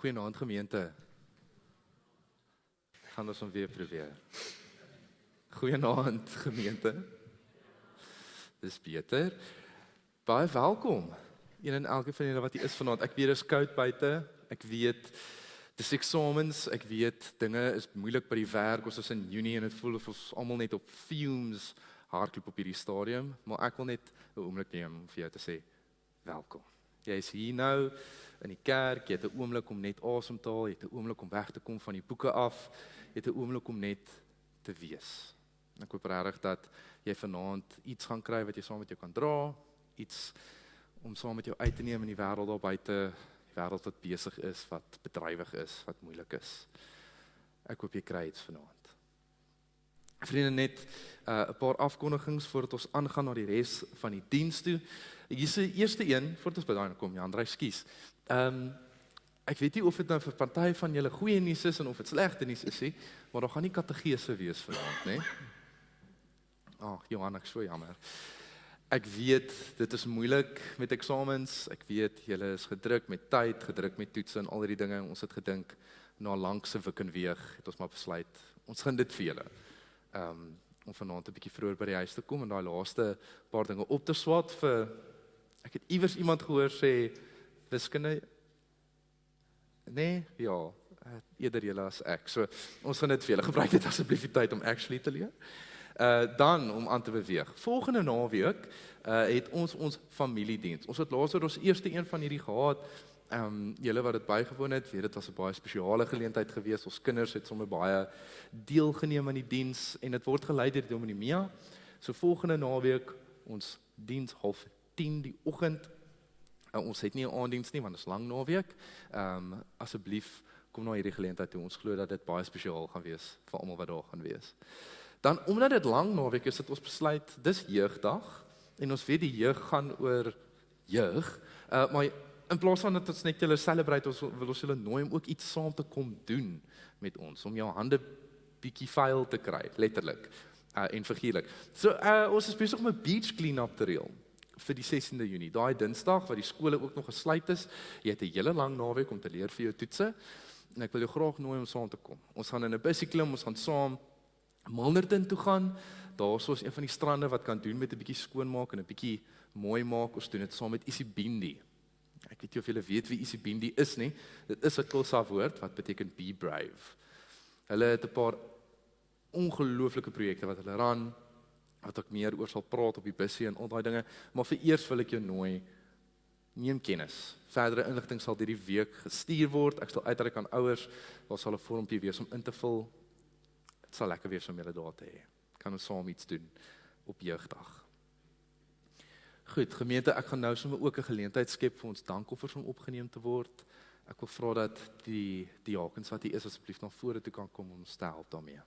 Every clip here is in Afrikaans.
Goeienaand gemeente. Gaan ons hom weer probeer. Goeienaand gemeente. Dis beter. Baie welkom. Een en elke van julle wat hier is vanaand. Ek weet dit is koud buite. Ek weet dis eksamens. Ek weet dinge is moeilik by die werk. Ons is in Junie en dit voel of ons almal net op fumes hardloop op hierdie stadium, maar ek wil net 'n oomblik neem om vir jou te sê welkom. Jy is hier nou in die kerk, jy het 'n oomblik om net asem te haal, jy het 'n oomblik om weg te kom van die boeke af, jy het 'n oomblik om net te wees. Ek hoop regtig dat jy vanaand iets gaan kry wat jy saam met jou kan dra, iets om saam met jou uit te neem in die wêreld daar buite, die wêreld wat besig is, wat bedrywig is, wat moeilik is. Ek hoop jy kry iets vanaand. Vriende, net 'n paar afkondigings voordat ons aangaan na die res van die diens toe. Hier is die eerste een, voordat ons by daai kom, Andrei, skus. Ek weet nie of dit nou vir party van julle goeie nuus is en of dit slegte nuus is nie, maar daar gaan nie kategese wees vanaand, né? Johan, ek so jammer. Ek weet, dit is moeilik met eksamens, ek weet, julle is gedruk met tyd, gedruk met toetse en al die dinge, ons het gedink, na langse wik en weeg, het ons maar besluit, ons gaan dit vir julle. Om vanaand 'n bietjie vroeër by die huis te kom en daai laaste paar dinge op te swat vir, ek het iewers iemand gehoor sê, wiskunde, nee, ja, eerder julle as ek, so ons gaan dit vir julle, gebruik dit asseblief die tyd om actually te leer. Dan om aan te beweeg. Volgende naweek het ons familiediens. Ons het laasweek ons eerste een van hierdie gehad. Julle wat dit bygewoon het, weet dit was 'n baie spesiale geleentheid geweest. Ons kinders het sommer baie deelgeneem aan die diens en dit word gelei deur Dominee Mia. So volgende naweek ons diens 09:30 die oggend. Ons het nie 'n aanddiens nie want dit is lang naweek. Asseblief kom na hierdie geleentheid toe. Ons glo dat dit baie spesiaal gaan wees vir almal wat daar gaan wees. Dan omdat dit lang naweek is, het ons besluit dis jeugdag en ons weet die jeug gaan oor jeug, maar in plaas van dat ons net julle celebrate, ons wil ons julle nooi om ook iets saam te kom doen met ons, om jou hande bietjie vuil te kry, letterlik en figuurlik. So ons is besig om 'n beach clean-up te reël vir die 16de Junie, daai Dinsdag wat die skole ook nog gesluit is. Jy het 'n hele lang naweek om te leer vir jou toetse en ek wil jou graag nooi om saam te kom. Ons gaan in 'n bussie klim, ons gaan saam Milnerton toe gaan. Daar is een van die strande wat kan doen met 'n bietjie skoonmaak en 'n bietjie mooi maak. Ons doen dit saam met Isibindi. Ek weet nie of julle weet wie Isibindi is nie. Dit is 'n Xhosa woord wat beteken be brave. Hulle het 'n paar ongelooflike projekte wat hulle ran, wat ek meer oor sal praat op die bussie en al daai dinge, maar vereers wil ek jou nooi, neem kennis. Verdere inligting sal hierdie week gestuur word. Ek sal uitreik aan ouers, daar sal 'n vormpie wees om in te vul. Dit sal lekker wees om julle daar te hê. Kan ons saam iets doen op jeugdag. Goed, gemeente, ek gaan nou sommer ook 'n geleentheid skep vir ons dankoffers om opgeneem te word. Ek wil vra dat die diakens wat hier is asseblief na vore toe kan kom om ons te help daarmee.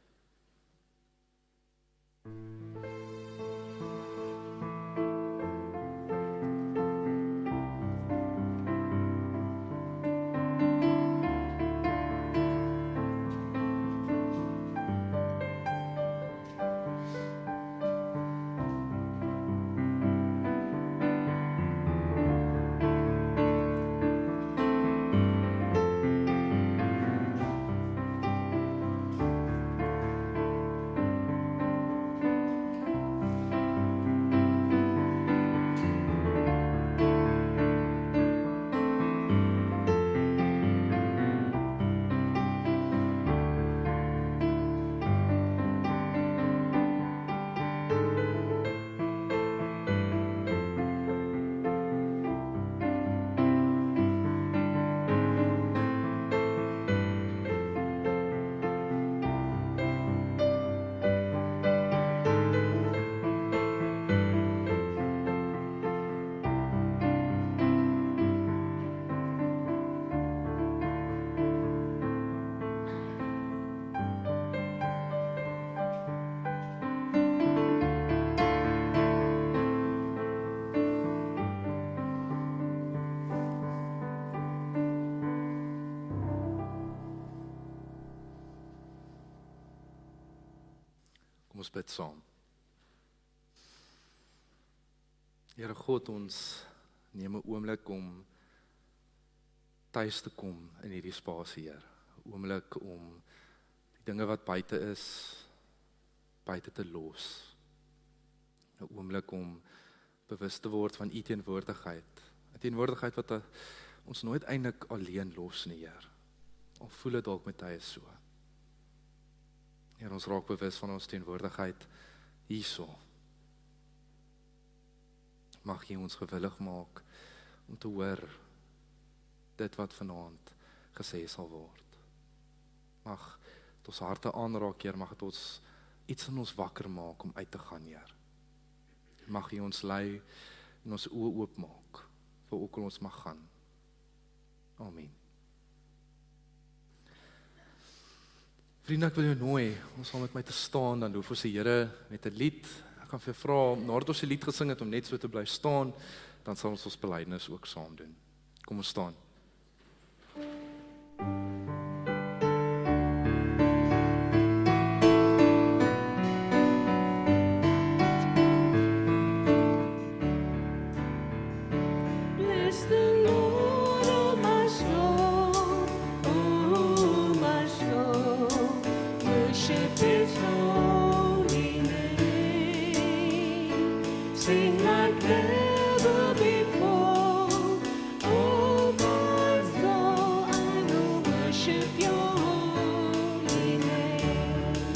Ons bid saam. Here God, ons neem 'n oomblik om tuis te kom in hierdie spasie, Heer. 'n Oomblik om die dinge wat buite is, buite te los. 'n Oomblik om bewus te word van U teenwoordigheid. 'n Teenwoordigheid wat ons nooit eintlik alleen los nie, Heer. Al voel dit dalk met tye so. Heer, ons raak bewus van ons teenwoordigheid hierso. Mag U ons gewillig maak om te hoor dit wat vanaand gesê sal word. Mag dit ons harte aanraak, Heer, mag dit ons iets in ons wakker maak om uit te gaan, Heer. Mag U ons lei en ons oë oopmaak vir ook al ons mag gaan. Amen. Vriende, ek wil jou nooi om saam met my te staan, dan hoef ons die Here met 'n lied. Ek gaan vir jou vra, nadat ons die lied gesing het, om net so te bly staan, dan sal ons belydenis ook saam doen. Kom ons staan. Bless the Lord, oh my soul, oh my soul, worship His holy name, sing like never before, oh my soul, I will worship Your holy name.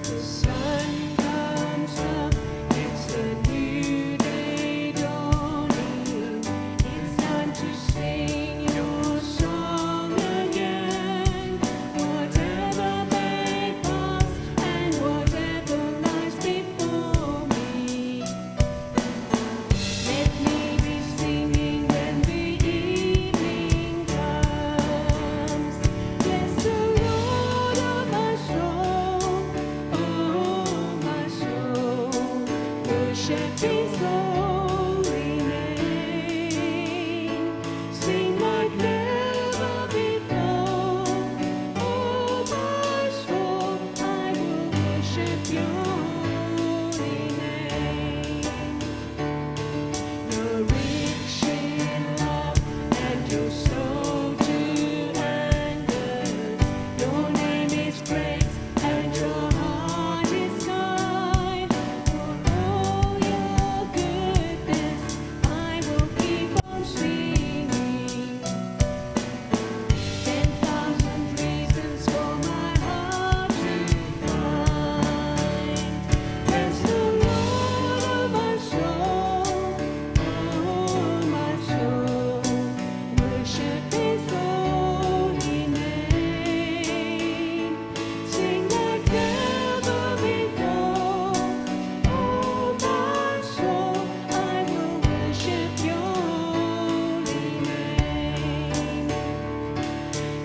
The sun comes up, it's a new day dawning. It's time to sing Your song again. Whatever may pass and whatever lies before me, let me be singing when the evening comes. Bless the Lord, oh my soul, oh my soul, worship His holy name, sing like never before. Oh my soul, I will worship Your holy name. You're rich in love and You're slow to anger. Your name is great and Your heart is kind. For all Your goodness, I will keep on singing. 10,000 reasons for my heart to find. Bless the Lord, oh my soul, oh my soul, worship His holy name, sing like never before. Oh my soul, I will worship Your holy name.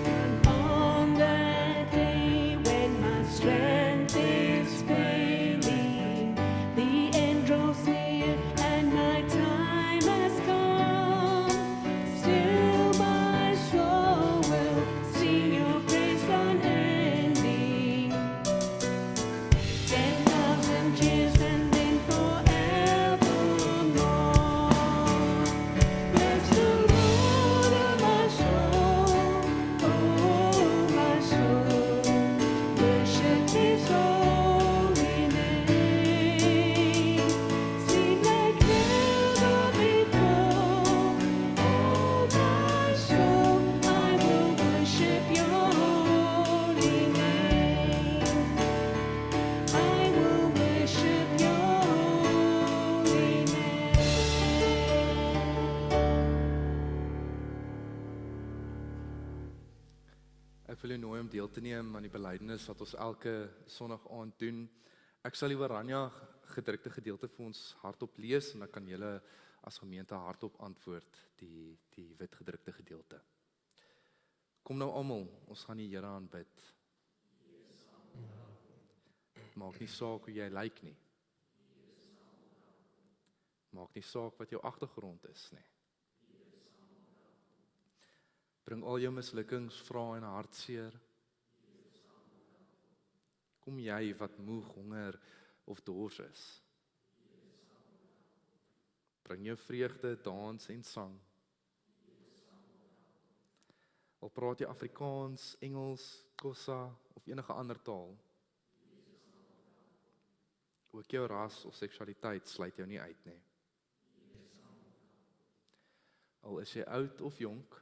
And on that day when my strength is failing, the end draws near and my time has come, still my soul will sing Your praise unending. 10,000 years and then forevermore. Bless the Lord, oh my soul, oh my soul, worship His holy name, sing like never before. Oh my soul, I will worship Your holy name. I will worship Your holy name. Ek wil jou nooi om deel te neem aan die belydenis wat ons elke Sondag aand doen. Ek sal die Oranje gedrukte gedeelte vir ons hardop lees en dan kan julle as gemeente hardop antwoord die wit gedrukte gedeelte. Kom nou almal, ons gaan die Here aanbid. Maak nie saak hoe jy lyk nie. Maak nie saak wat jou agtergrond is nie. Bring al jou mislukkings, vrae en hartseer. Kom jy wat moeg, honger of dors is. Bring jou vreugde, dans en sang. Al praat jy Afrikaans, Engels, Xhosa of enige ander taal. Ook jou ras of seksualiteit sluit jou nie uit nie. Al is jy oud of jonk,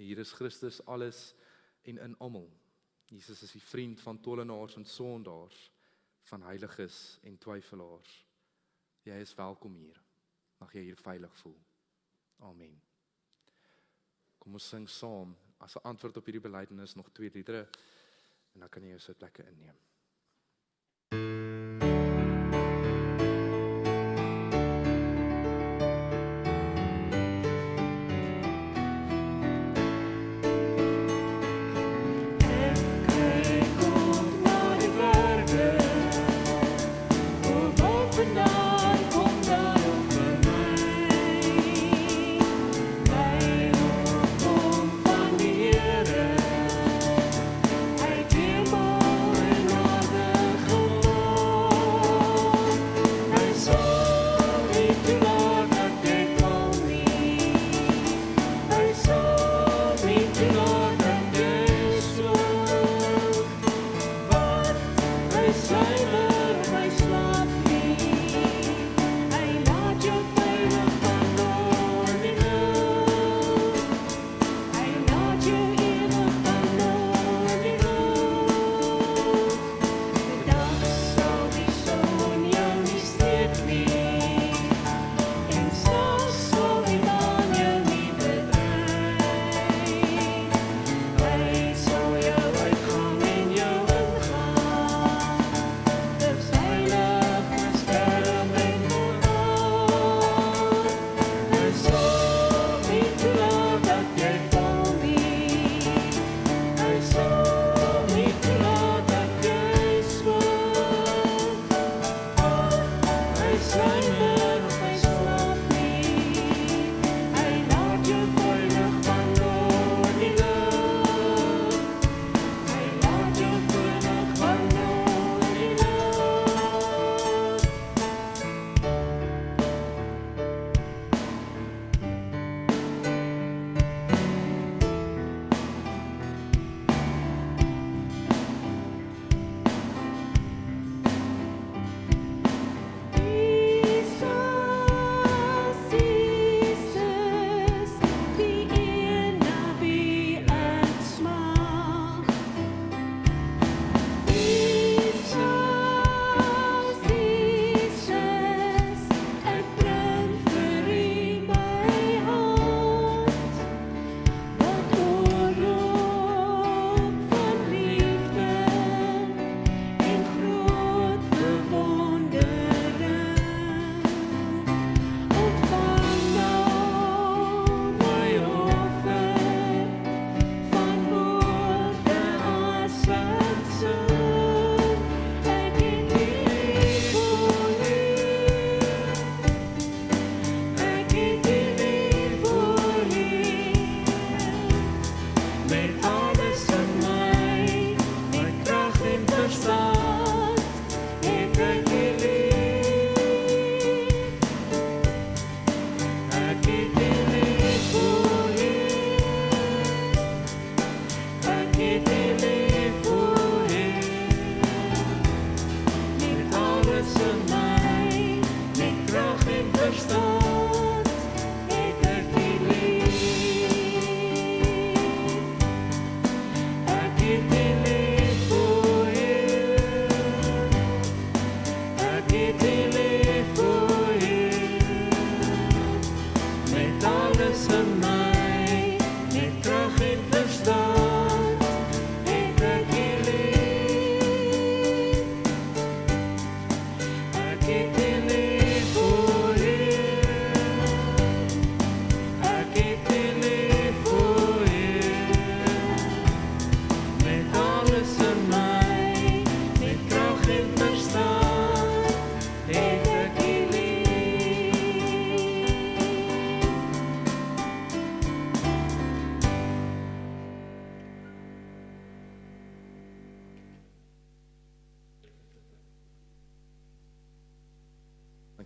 hier is Christus alles en in almal. Jesus is die vriend van tollenaars en sondaars, van heiliges en twyfelaars. Jy is welkom hier. Mag jy hier veilig voel. Amen. Kom ons sing saam, as 'n antwoord op hierdie belydenis nog 2 liedere, en dan kan jy jou sitplekke inneem.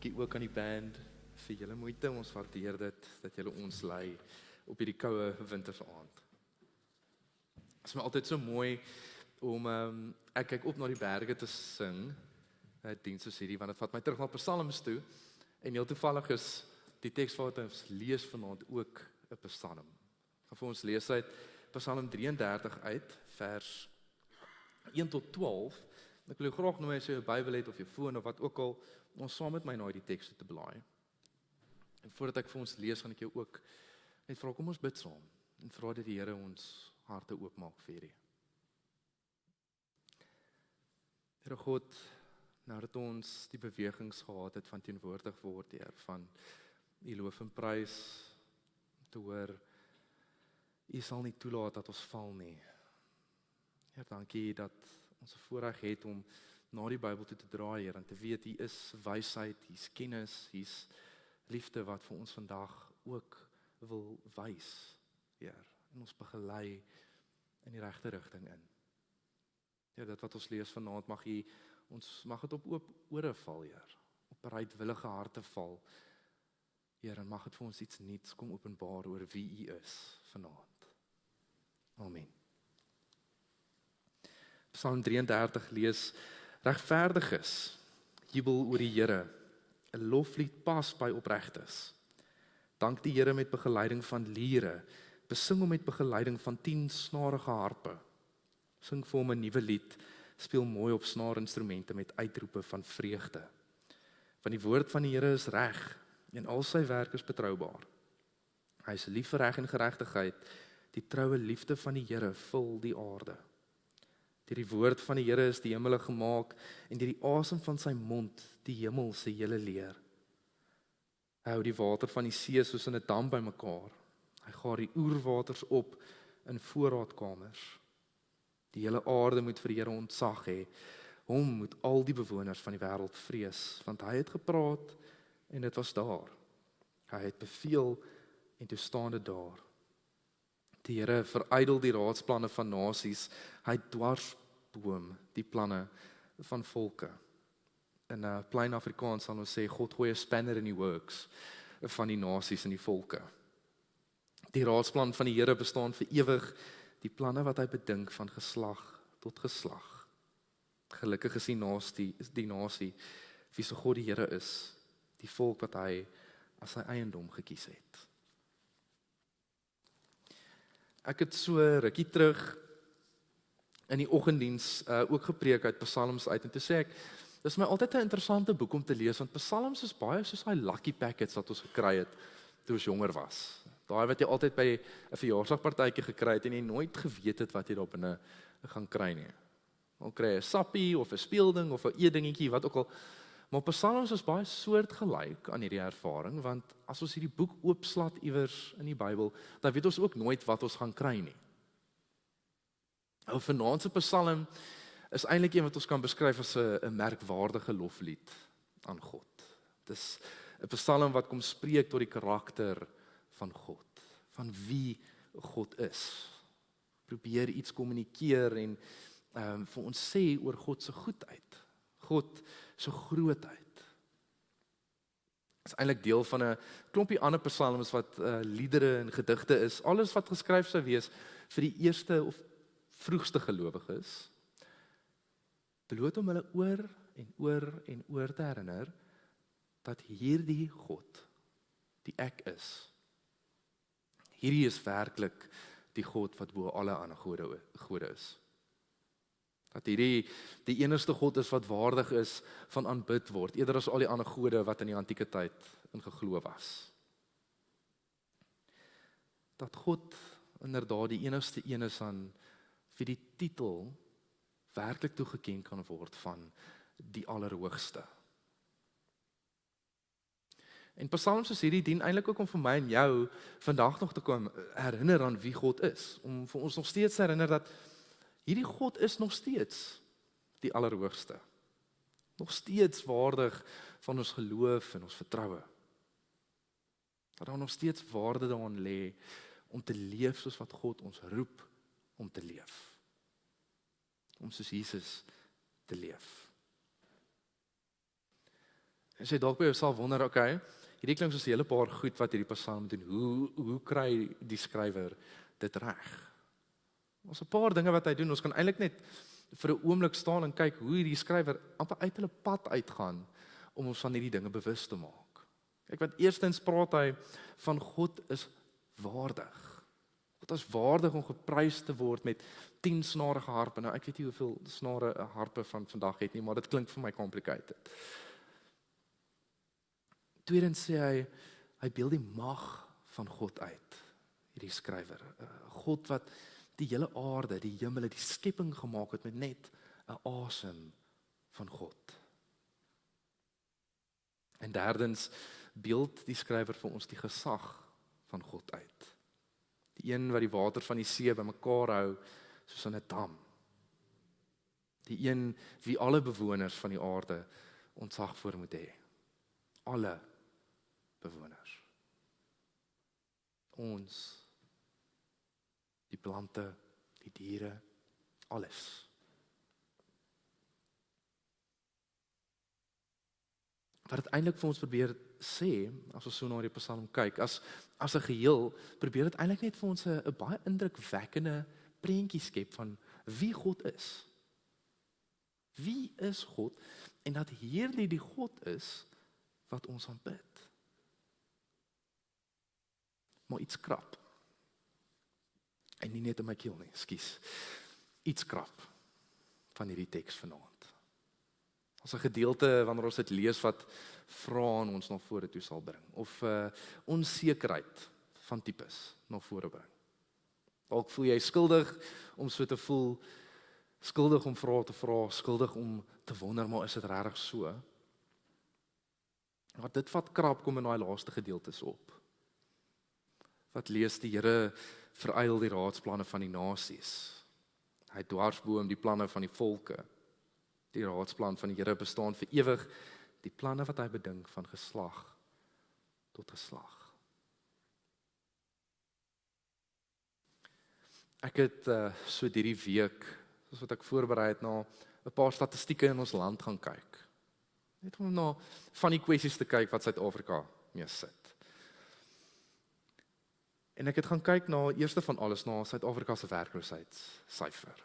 Dankie ook aan die band vir julle moeite, ons waardeer dit, dat julle ons lei op hierdie koue winterse aand. Dit is my altyd so mooi om ek kyk op na die berge te sing, 'n diens soos hierdie, want dit vat my terug na Psalms toe, en heel toevallig is die teks wat ons lees vanaand ook 'n Psalm. Ek gaan vir ons lees uit Psalm 33 uit, vers 1 tot 12. Ek wil jou graag nooi as jy jou Bybel het of jou foon of wat ook al, om saam met my na die teks te blaai. En voordat ek vir ons lees, gaan ek jou ook net vra, kom ons bid saam, en vra dat die Here ons harte oopmaak vir hierdie. Here God, nadat ons die bewegings gehad het van teenwoordig word, Heer, van U loof en prys, te hoor, U sal nie toelaat dat ons val nie. Heer, dankie dat ons 'n voorreg het om na die Bybel toe te draai, Heer, en te weet hier is wysheid, hier's kennis, hier's liefde wat vir ons vandag ook wil wys, Heer, en ons begelei in die regte rigting in. Ja, dit wat ons lees vanaand mag dit op oop ore val, Heer, op bereidwillige harte val, Heer, en mag dit vir ons iets nuuts kom openbaar oor wie U is vanaand. Amen. Psalm 33 lees, regverdiges, jubel oor die Here, 'n loflied pas by opregtes. Dank die Here met begeleiding van liere, besing hom met begeleiding van 10 snarige harpe. Sing vir hom 'n nuwe lied, speel mooi op snaarinstrumente met uitroepe van vreugde. Want die woord van die Here is reg, en al sy werk is betroubaar. Hy is lief vir reg en geregtigheid, die troue liefde van die Here vul die aarde. Deur die woord van die Here is die hemele gemaak, en deur die asem van sy mond die hemel se hele leer. Hy hou die water van die see soos in 'n dam bymekaar. Hy gaar die oerwaters op in voorraadkamers. Die hele aarde moet vir die Here ontzag hê. Hom moet al die bewoners van die wêreld vrees, want hy het gepraat en dit was daar. Hy het beveel en toe staan dit daar. Die Here verydel die raadsplanne van nasies, hy dwarsboom die planne van volke. In plain Afrikaans sal ons sê, God gooi 'n spanner in die works van die nasies en die volke. Die raadsplan van die Here bestaan vir ewig, die planne wat hy bedink van geslag tot geslag. Gelukkig is die nasie wie se God die Here is, die volk wat hy as sy eiendom gekies het. Ek het so rukkie terug in die oggenddiens ook gepreek uit Psalms uit, en toe sê ek, dis vir my altyd 'n interessante boek om te lees, want Psalms is baie soos daai lucky packets wat ons gekry het toe ons jonger was. Daai wat jy altyd by 'n verjaarsdagpartytjie gekry het en jy nooit geweet het wat jy daar binne gaan kry nie. Dan kry jy 'n sappie of 'n speelding of 'n eedingetjie, wat ook al. Maar Psalms is baie soortgelyk aan hierdie ervaring, want as ons hierdie boek oopslaat iewers in die Bybel, dan weet ons ook nooit wat ons gaan kry nie. Nou, vanaand se Psalm is eintlik een wat ons kan beskryf as 'n merkwaardige loflied aan God. Dit is 'n Psalm wat kom spreek tot die karakter van God, van wie God is. Probeer iets kommunikeer en vir ons sê oor God se goedheid, God se grootheid. Dit is eintlik deel van 'n klompie ander psalms wat liedere en gedigte is, alles wat geskryf sou wees vir die eerste of vroegste gelowiges, bloot om hulle oor en oor en oor te herinner dat hierdie God die ek is. Hierdie is werklik die God wat bo alle ander gode is. Dat hierdie die enigste God is wat waardig is van aanbid word, eerder as al die ander gode wat in die antieke tyd ingeglo was. Dat God inderdaad die enigste een is aan wie die titel werklik toegeken kan word van die Allerhoogste. En psalms soos hierdie dien eintlik ook om vir my en jou vandag nog te kom herinner aan wie God is, om vir ons nog steeds te herinner dat hierdie God is nog steeds die Allerhoogste, nog steeds waardig van ons geloof en ons vertroue. Dat daar nog steeds waarde daarin lê om te leef soos wat God ons roep om te leef. Om soos Jesus te leef. En as jy dalk by jouself wonder, okay, hierdie klink soos 'n hele paar goed wat hierdie Psalm doen. Hoe kry die skrywer dit reg? Ons 'n paar dinge wat hy doen. Ons kan eintlik net vir 'n oomblik staan en kyk hoe hierdie skrywer amper uit hulle pad uitgaan om ons van hierdie dinge bewus te maak. Kyk, want eerstens praat hy van God is waardig. God is waardig om geprys te word met 10 snarige harpe. Nou ek weet nie hoeveel snare 'n harpe van vandag het nie, maar dit klink vir my complicated. Tweedens sê hy beeld die mag van God uit, hierdie skrywer. God wat die hele aarde, die hemel, die skepping gemaak het met net 'n asem van God. En derdens beeld die skrywer vir ons die gesag van God uit. Die een wat die water van die see bymekaar hou soos in 'n dam. Die een wie alle bewoners van die aarde ontzag voor moet hê. Alle bewoners. Ons, die plante, die diere, alles. Wat dit eintlik vir ons probeer sê, as ons so na die Psalm kyk, as 'n geheel, probeer dit eintlik net vir ons 'n baie indrukwekkende prentjie skep van wie God is. Wie is God? En dat hierdie die God is wat ons aanbid. Maar iets krap. En nie net in my keel nie, ekskuus. Iets krap van hierdie teks vanaand. Ons 'n gedeelte wanneer ons dit lees wat vrae aan ons na vore toe sal bring of onsekerheid van tipes na vore bring. Dalk voel jy skuldig om so te voel, skuldig om vrae te vra, skuldig om te wonder, maar is dit regtig so? Maar dit wat krap kom in daai laaste gedeeltes op. Wat lees die Here veryl die raadsplanne van die nasies. Hy dwarsboom die planne van die volke. Die raadsplan van die Here bestaan vir ewig, die planne wat hy bedink van geslag tot geslag. Ek het so hierdie week, soos wat ek voorberei het, na 'n paar statistieke in ons land gaan kyk. Net om na van die kwessies te kyk wat Suid-Afrika mee sit. En ek het gaan kyk na, eerste van alles, na Suid-Afrika se werkloosheidssyfer.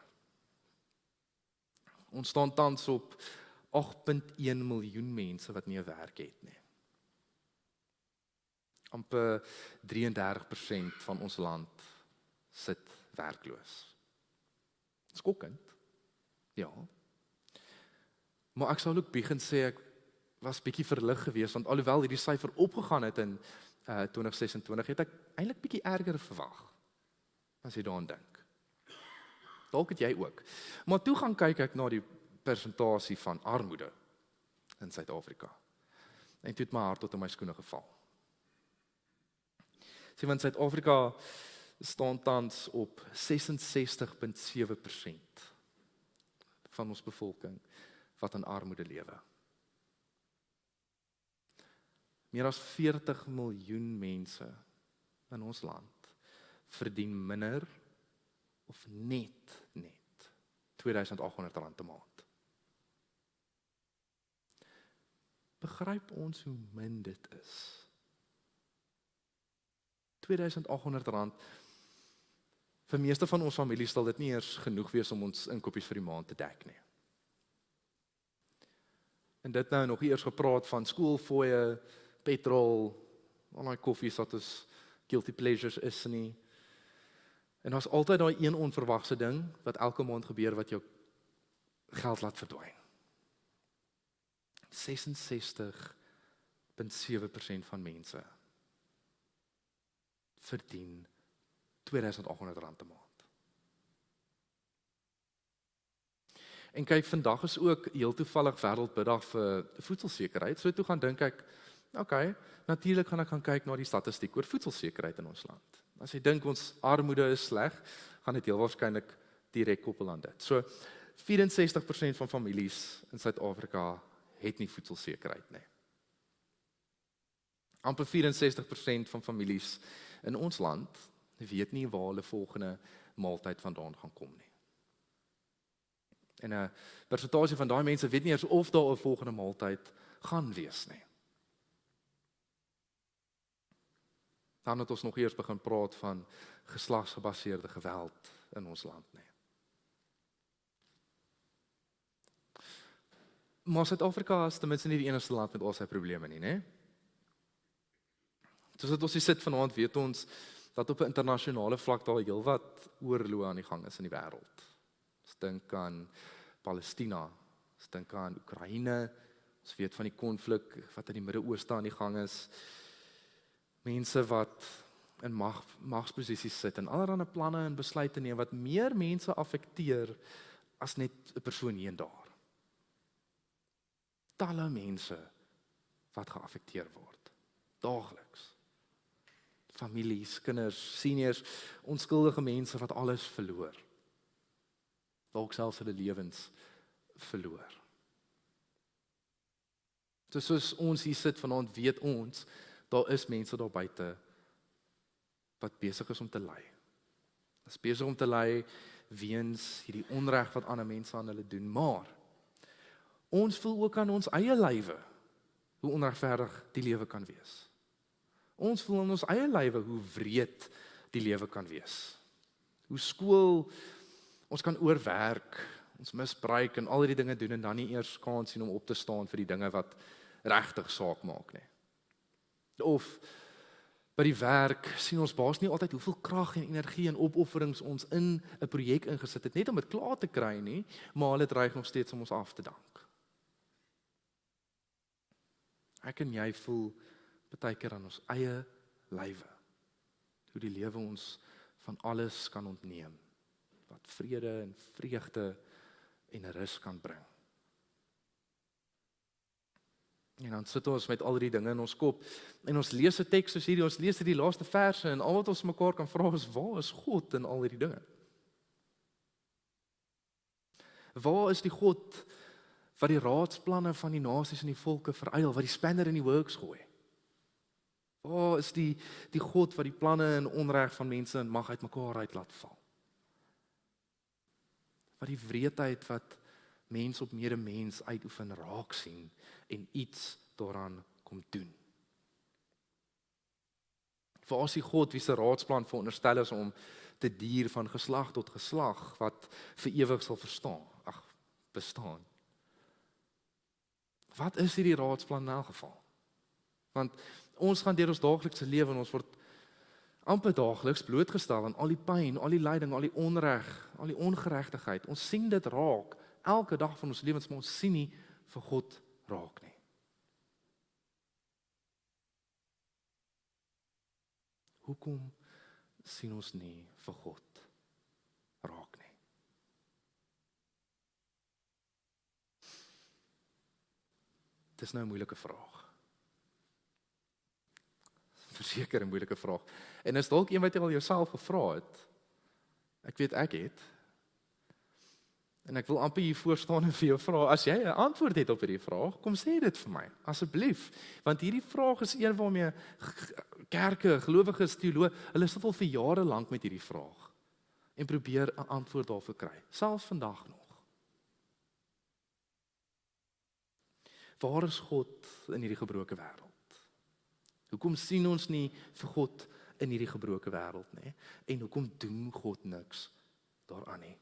Ons staan tans op 8.1 miljoen mense wat nie 'n werk het nie. Amper 33% van ons land sit werkloos. Skokkend. Ja. Maar ek sou ook begin sê ek was bietjie verlig geweest, want alhoewel hierdie syfer opgegaan het in 2026, het ek eintlik bietjie erger verwag, as jy daaraan dink. Dalk het jy ook. Maar toe gaan kyk ek na die persentasie van armoede in Suid-Afrika. En toe het my hart tot in my skoene geval. Sê, want Suid-Afrika staan tans op 66.7% van ons bevolking wat in armoede lewe. Meer as 40 miljoen mense in ons land verdien minder of net R2.800 'n maand. Begryp ons hoe min dit is? R2.800. Vir meeste van ons families sal dit nie eers genoeg wees om ons inkopies vir die maand te dek nie. En dit nou nog eers gepraat van skoolfooie, petrol, al die koffies wat ons guilty pleasures is nie. En daar's altyd daai een onverwagse ding wat elke maand gebeur wat jou geld laat verdwyn. 66.7% van mense verdien R2.800 'n maand. En kyk, vandag is ook heel toevallig Wêreldbiddag vir voedselsekerheid. So toe gaan dink ek, okay, natuurlik gaan ek gaan kyk na die statistiek oor voedselsekerheid in ons land. As jy dink ons armoede is sleg, gaan dit heel waarskynlik direk koppel aan dit. So 64% van families in Suid-Afrika het nie voedselsekerheid nie. Amper 64% van families in ons land weet nie waar hulle volgende maaltyd vandaan gaan kom nie. En 'n persentasie van daai mense weet nie eers of daar 'n volgende maaltyd gaan wees nie. Dan het ons nog eers begin praat van geslagsgebaseerde geweld in ons land nie. Maar Suid-Afrika is ten minste nie die enigste land met al sy probleme nie, né? Soos dit ons hier sit vanaand, weet ons dat op 'n internasionale vlak daar heelwat oorloë aan die gang is in die wêreld. Ons dink aan Palestina, ons dink aan Oekraïne, ons weet van die konflik wat in die Midde-Ooste aan die gang is. Mense wat in magsposisies sit en allerlei planne en besluite neem wat meer mense affekteer as net 'n persoon hier en daar. Talle mense wat geaffekteer word, daagliks. Families, kinders, seniors, onskuldige mense wat alles verloor. Dalk selfs hulle lewens verloor. Soos ons hier sit vanaand, weet ons, daar is mense daar buite wat besig is om te ly. Is besig om te ly weens hierdie onreg wat ander mense aan hulle doen, maar ons voel ook aan ons eie lywe hoe onregverdig die lewe kan wees. Ons voel in ons eie lywe hoe wreed die lewe kan wees. Hoe skool ons kan oorwerk, ons misbruik en al die dinge doen en dan nie eers kans sien om op te staan vir die dinge wat regtig saak maak nie. Of by die werk sien ons baas nie altyd hoeveel krag en energie en opofferings ons in 'n projek ingesit het net om dit klaar te kry nie, maar hulle dreig nog steeds om ons af te dank. Ek en jy voel baie keer aan ons eie lywe, hoe die lewe ons van alles kan ontneem, wat vrede en vreugde en rus kan bring. En dan sit ons met al die dinge in ons kop, en ons lees 'n teks soos hierdie, ons lees die laaste verse, en al wat ons mekaar kan vra is, waar is God in al hierdie dinge? Waar is die God wat die raadsplanne van die nasies en die volke veruil, wat die spanner in die works gooi? Waar is die God wat die planne en onreg van mense en mag uit mekaar uit laat val? Wat die wreedheid wat mens op medemens uitoefen raak sien en iets daaraan kom doen. Waar is die God wie se raadsplan veronderstel is om te duur van geslag tot geslag wat vir ewig sal bestaan? Wat is hierdie raadsplan in elk geval? Want ons gaan deur ons daaglikse lewe en ons word amper daagliks blootgestel aan al die pyn, al die lyding, al die onreg, al die ongeregtigheid. Ons sien dit raak elke dag van ons lewens, maar ons sien nie vir God raak nie. Hoekom sien ons nie vir God raak nie? Dit is nou 'n moeilike vraag. Verseker 'n moeilike vraag. En is dalk een wat jy al jouself gevra het. Ek weet ek het. En ek wil amper hier voor staan en vir jou vra, as jy 'n antwoord het op hierdie vraag, kom sê dit vir my, asseblief. Want hierdie vraag is een waarmee kerke, gelowiges, teoloë, hulle sit al vir jare lank met hierdie vraag en probeer 'n antwoord daarvoor kry, selfs vandag nog. Waar is God in hierdie gebroke wêreld? Hoekom sien ons nie vir God in hierdie gebroke wêreld nie? En hoekom doen God niks daaraan nie?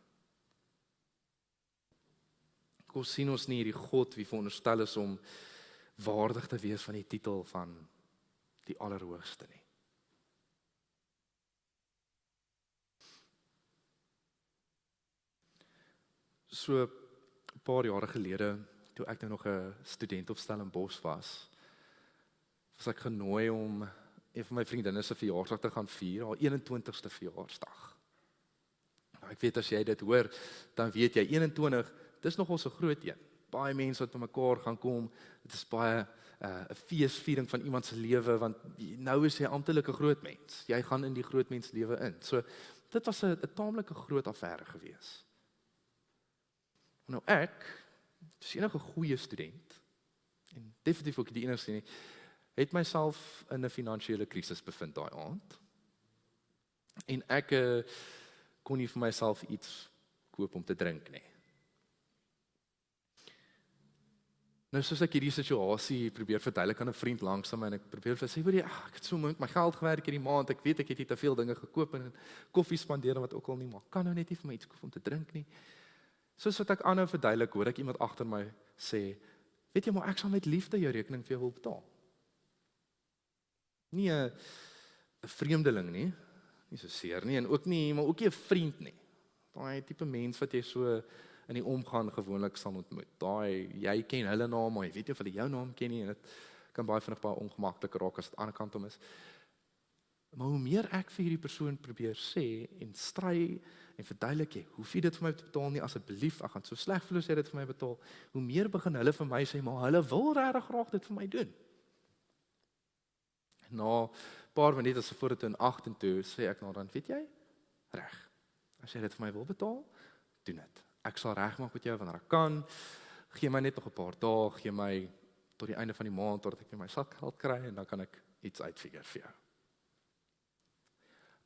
Hoekom sien ons nie hierdie God wie veronderstel is om waardig te wees van die titel van die Allerhoogste nie? So 'n paar jare gelede, toe ek nou nog 'n student op Stellenbosch was ek genooi om een van my vriendinne se verjaarsdag te gaan vier, haar 21ste verjaarsdag. Nou, ek weet as jy dit hoor, dan weet jy 21, dis nogal so groot een. Baie mense wat bymekaar gaan kom, dit is baie 'n feesviering van iemand se lewe, want nou is jy amptelik 'n groot mens. Jy gaan in die groot mens lewe in. So dit was 'n taamlike groot affære gewees. Nou ek, dis enige goeie student, en definitief ook die enigste nie, het myself in 'n finansiële krisis bevind daai aand. En ek kon nie vir myself iets koop om te drink nie. Nou soos ek hierdie situasie probeer verduidelik aan 'n vriend langs aan my en ek probeer vir sê, weet jy, ek het so met my geld gewerk hierdie maand, ek weet ek het nie te veel dinge gekoop en koffie spandeer en wat ook al nie, maar kan nou net nie vir my iets koop om te drink nie. Soos wat ek aanhou verduidelik, hoor ek iemand agter my sê, weet jy, maar ek sal met liefde jou rekening vir jou wil betaal. Nie 'n vreemdeling nie so seer nie, en ook nie, maar ook nie 'n vriend nie. Daai tipe mens wat jy so in die omgang gewoonlik sal ontmoet. Daai, jy ken hulle naam, maar jy weet nie of hulle jou naam ken nie, en dit kan baie vinnig baie ongemaklik raak as dit aan die kant om is. Maar hoe meer ek vir hierdie persoon probeer sê en stry en verduidelik, jy hoef nie dit vir my te betaal nie, asseblief, ek gaan so sleg voel as jy dit vir my betaal, hoe meer begin hulle vir my sê, maar hulle wil regtig graag dit vir my doen. Na 'n paar minute as voor dit in 8 en toe sê ek nou dan, weet jy, reg, as jy dit vir my wil betaal, doen dit. Ek sal regmaak met jou wanneer ek kan, gee my net nog 'n paar dae, gee my tot die einde van die maand, totdat ek my sakgeld kry, en dan kan ek iets uitfigure vir jou.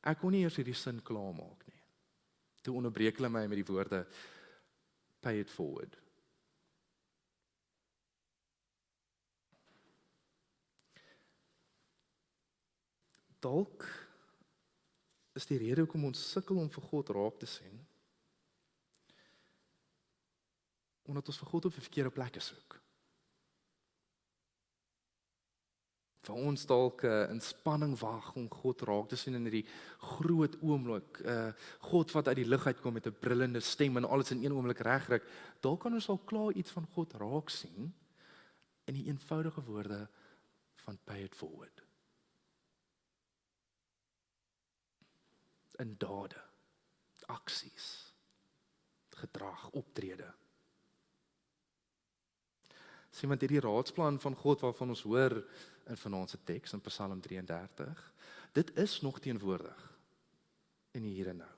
Ek kon nie eers hierdie sin klaarmaak nie. Toe onderbreek hulle my met die woorde, pay it forward. Dalk is die rede hoekom ons sukkel om vir God raak te sien, omdat ons vir God op die verkeerde plekke soek. Vir ons dalk 'n inspanning wag om God raak te sien in hierdie groot oomblik, God wat uit die lug uitkom met 'n brullende stem en alles in een oomblik regryk. Dalk kan ons al klaar iets van God raak sien in die eenvoudige woorde van pay it forward. In dade, aksies, gedrag, optrede. Sien, want hierdie raadsplan van God waarvan ons hoor in vanaand se teks in Psalm 33, dit is nog teenwoordig in die hier en nou.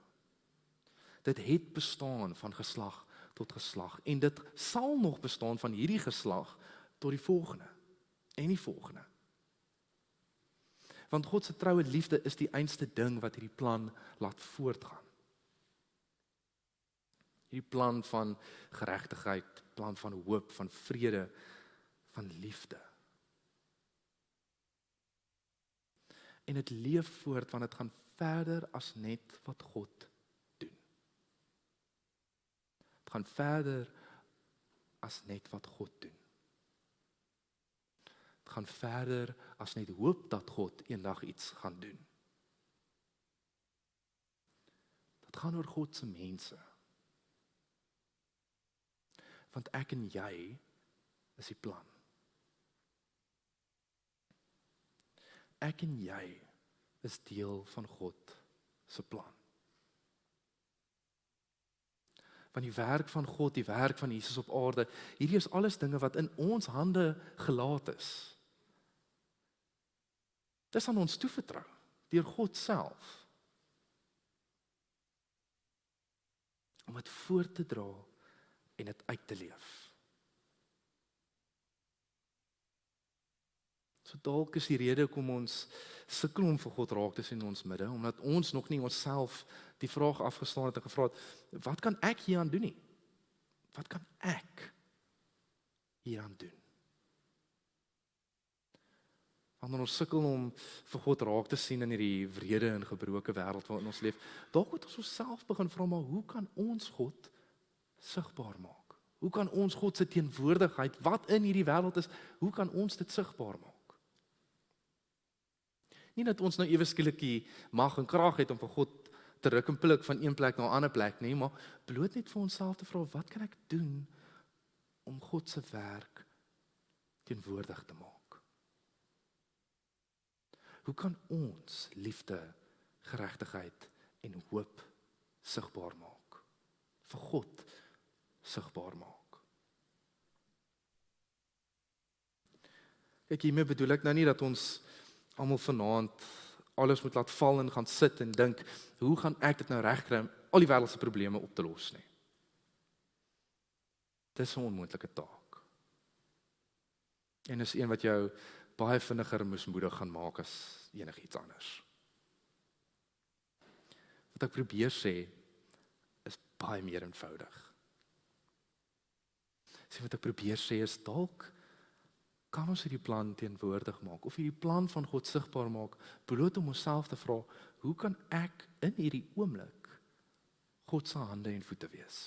Dit het bestaan van geslag tot geslag en dit sal nog bestaan van hierdie geslag tot die volgende en die volgende. Want God se troue liefde is die einste ding wat hierdie plan laat voortgaan. Hierdie plan van geregtigheid, plan van hoop, van vrede, van liefde. En dit leef voort want dit gaan verder as net wat God doen. Dit gaan verder as net wat God doen. Dit gaan verder as net hoop dat God eendag iets gaan doen. Dit gaan oor God se mense. Want ek en jy is die plan. Ek en jy is deel van God se plan. Van die werk van God, die werk van Jesus op aarde, hierdie is alles dinge wat in ons hande gelaat is. Dit is aan ons toevertrou, deur God self. Om dit voort te dra en dit uit te leef. So dalk is die rede hoekom ons sukkel om vir God raak te sien in ons midde, omdat ons nog nie onsself die vraag afgestaan het en gevra het, wat kan ek hieraan doen nie? Wat kan ek hieraan doen? Wanneer ons sukkel om vir God raak te sien in hierdie wrede en gebroke wêreld waarin ons leef, dalk moet ons onsself begin vra, maar hoe kan ons God sigbaar maak? Hoe kan ons God se teenwoordigheid, wat in hierdie wêreld is, hoe kan ons dit sigbaar maak? Nie dat ons nou ewe skielik die mag en krag het om vir God te ruk en pluk van een plek na 'n ander plek nie, maar bloot net vir onsself te vra, wat kan ek doen om God se werk teenwoordig te maak? Hoe kan ons liefde, geregtigheid en hoop sigbaar maak? Vir God sigbaar maak. Kyk, hiermee bedoel ek nou nie dat ons almal vanaand alles moet laat val en gaan sit en dink, hoe gaan ek dit nou regkry om al die wêreld se probleme op te los nie? Dis 'n onmoontlike taak. En is een wat jou baie vinniger moesmoedig gaan maak as enigiets anders. Wat ek probeer sê, is baie meer eenvoudig. Wat ek probeer sê is dalk kan ons hierdie plan teenwoordig maak of hierdie plan van God sigbaar maak, bloot om onsself te vra, hoe kan ek in hierdie oomblik God se hande en voete wees?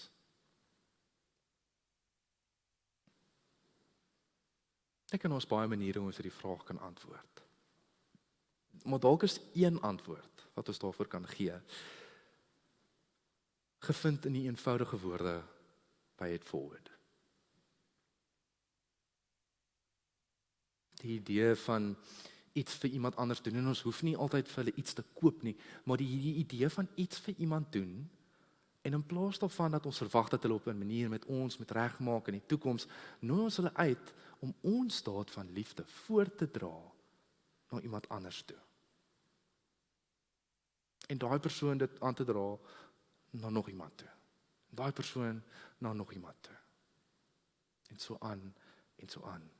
Ek kan ons baie maniere hoe ons hierdie vraag kan antwoord. Maar dalk is een antwoord wat ons daarvoor kan gee, gevind in die eenvoudige woorde pay it forward. Die idee van iets vir iemand anders doen, en ons hoef nie altyd vir hulle iets te koop nie, maar die idee van iets vir iemand doen, en in plaas daarvan dat ons verwag dat hulle op 'n manier met ons moet regmaak in die toekoms, nooi ons hulle uit om ons daad van liefde voor te dra na iemand anders toe. En daai persoon dit aan te dra na nog iemand toe. Daai persoon na nog iemand toe. En so aan, en so aan,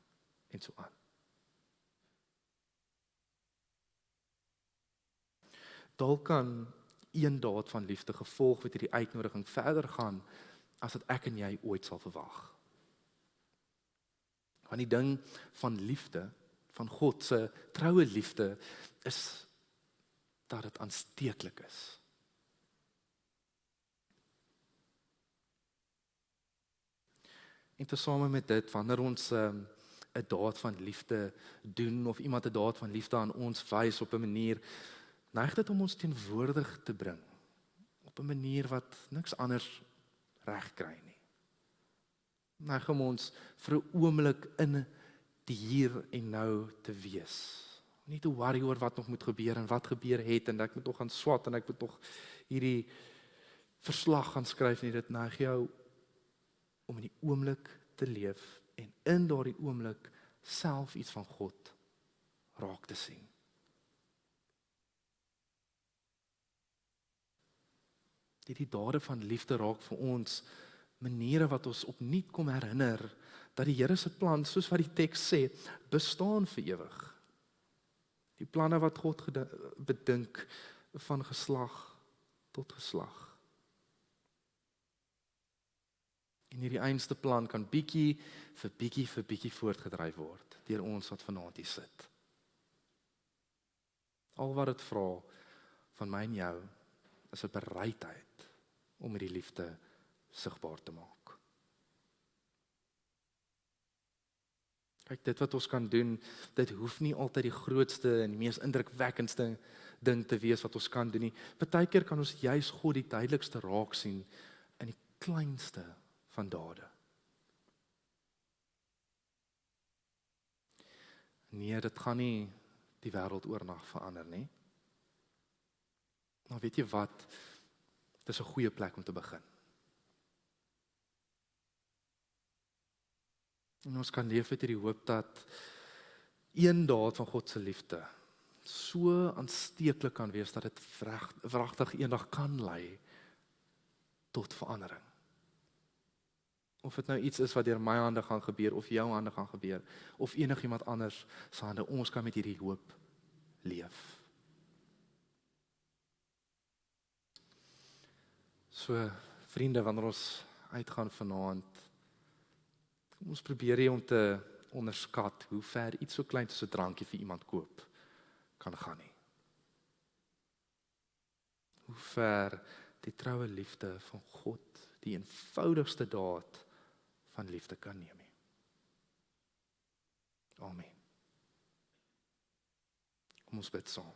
en so aan. Dalk kan een daad van liefde gevolg met hierdie uitnodiging verder gaan as wat ek en jy ooit sal verwag. Want die ding van liefde, van God se troue liefde, is dat dit aansteeklik is. En tesame met dit, wanneer ons 'n daad van liefde doen, of iemand 'n daad van liefde aan ons wys op 'n manier, neig dit om ons teenwoordig te bring, op 'n manier wat niks anders reg kry nie. Neig om ons vir 'n oomblik in die hier en nou te wees. Nie te worry oor wat nog moet gebeur en wat gebeur het, en ek moet nog gaan swat en ek moet nog hierdie verslag gaan skryf nie. Dit neig jou om in die oomblik te leef en in daardie oomblik self iets van God raak te sien. Die dade van liefde raak vir ons maniere wat ons opnuut kom herinner dat die Here se plan, soos wat die teks sê, bestaan vir ewig. Die planne wat God bedink van geslag tot geslag. En hierdie einste plan kan bietjie vir bietjie voortgedryf word deur ons wat vanaand hier sit. Al wat dit vra van my en jou is 'n bereidheid om hierdie liefde sigbaar te maak. Kyk, dit wat ons kan doen, dit hoef nie altyd die grootste en die mees indrukwekkendste ding te wees wat ons kan doen nie. Partykeer kan ons juis God die duidelikste raak sien in die kleinste van dade. Nee, dit gaan nie die wêreld oornag verander nie. Maar weet jy wat? Dit is 'n goeie plek om te begin. En ons kan leef met hierdie hoop dat een daad van God se liefde so aansteeklik kan wees dat dit wragtig eendag kan lei tot verandering. Of dit nou iets is wat deur my hande gaan gebeur, of jou hande gaan gebeur, of enigiemand anders se hande, ons kan met hierdie hoop leef. So, vriende, wanneer ons uitgaan vanaand, kom ons probeer hier om te onderskat hoe ver iets so klein soos 'n drankie vir iemand koop kan gaan nie. Hoe ver die troue liefde van God, die eenvoudigste daad van liefde kan neem nie. Amen. Kom ons bid saam.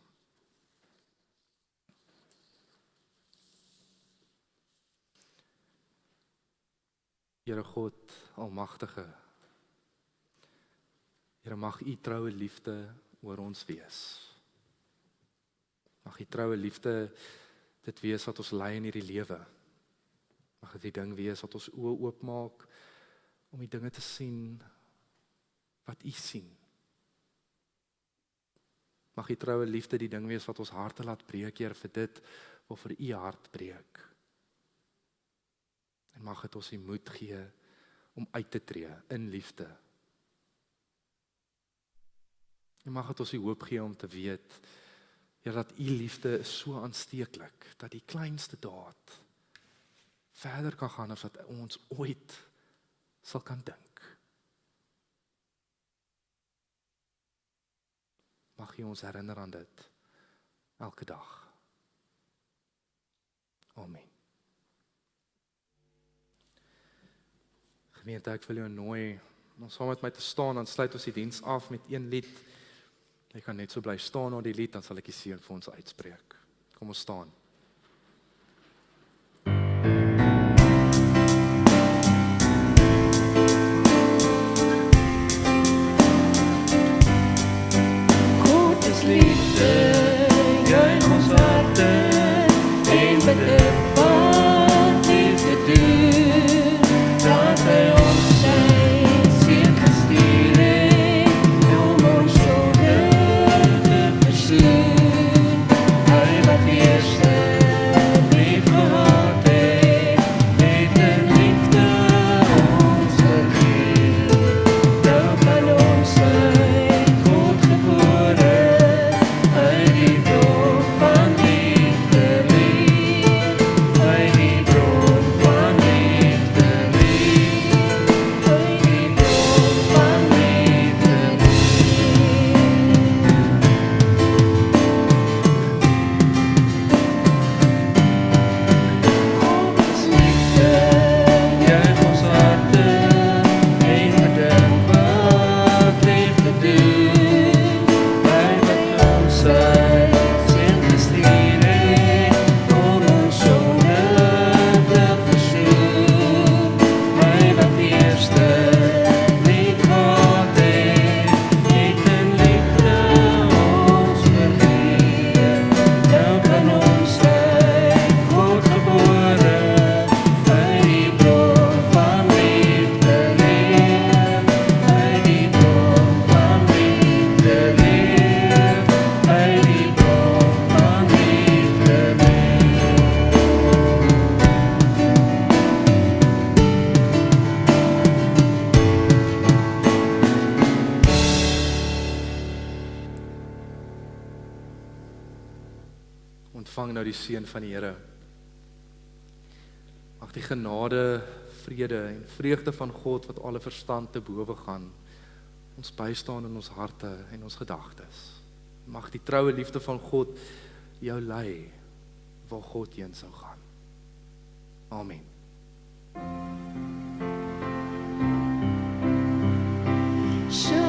Here God, Almagtige, Here, mag U troue liefde oor ons wees. Mag U troue liefde dit wees wat ons lei in hierdie lewe. Mag dit die ding wees wat ons oë oopmaak om die dinge te sien wat U sien. Mag U troue liefde die ding wees wat ons harte laat breek, Here, vir dit waarvoor U hart breek. En mag dit ons die moed gee om uit te tree in liefde. En mag dit ons die hoop gee om te weet, ja, dat U liefde is so aansteeklik, dat die kleinste daad verder kan gaan as wat ons ooit sal kan dink. Mag U ons herinner aan dit elke dag. Amen. Gemeente, ek wil jou nooi om saam met my te staan, dan sluit ons die diens af met een lied. Jy kan net so bly staan na die lied, dan sal ek die seën vir ons uitspreek. Kom ons staan. God is liefde, juich ons harte en bedek wat liefde doen. Dat hy ons sy seun gestuur het om ons sonde te versoen. Hy wat eerste lief gehad het, het in liefde ons vergeet. Dank aan ons uit God gebore, uit die bron van liefde leef, uit die bron van liefde leef, uit die bron van liefde God is liefde, juich ons harte en bedink wat liefde doen. Hy wat ons sy seun gestuur het om ons sonde te versoen. Hy wat eerste lief gehad het, het in liefde ons vergeet. Nou kan ons uit God gebore, uit die bron van liefde leef, uit die bron van liefde leef, uit die bron van liefde Ontvang nou die seën van die Here. Mag die genade, vrede en vreugde van God wat alle verstand te bowe gaan, ons bystaan in ons harte en ons gedagtes. Mag die troue liefde van God jou lei waar God heen sou gaan. Amen. Show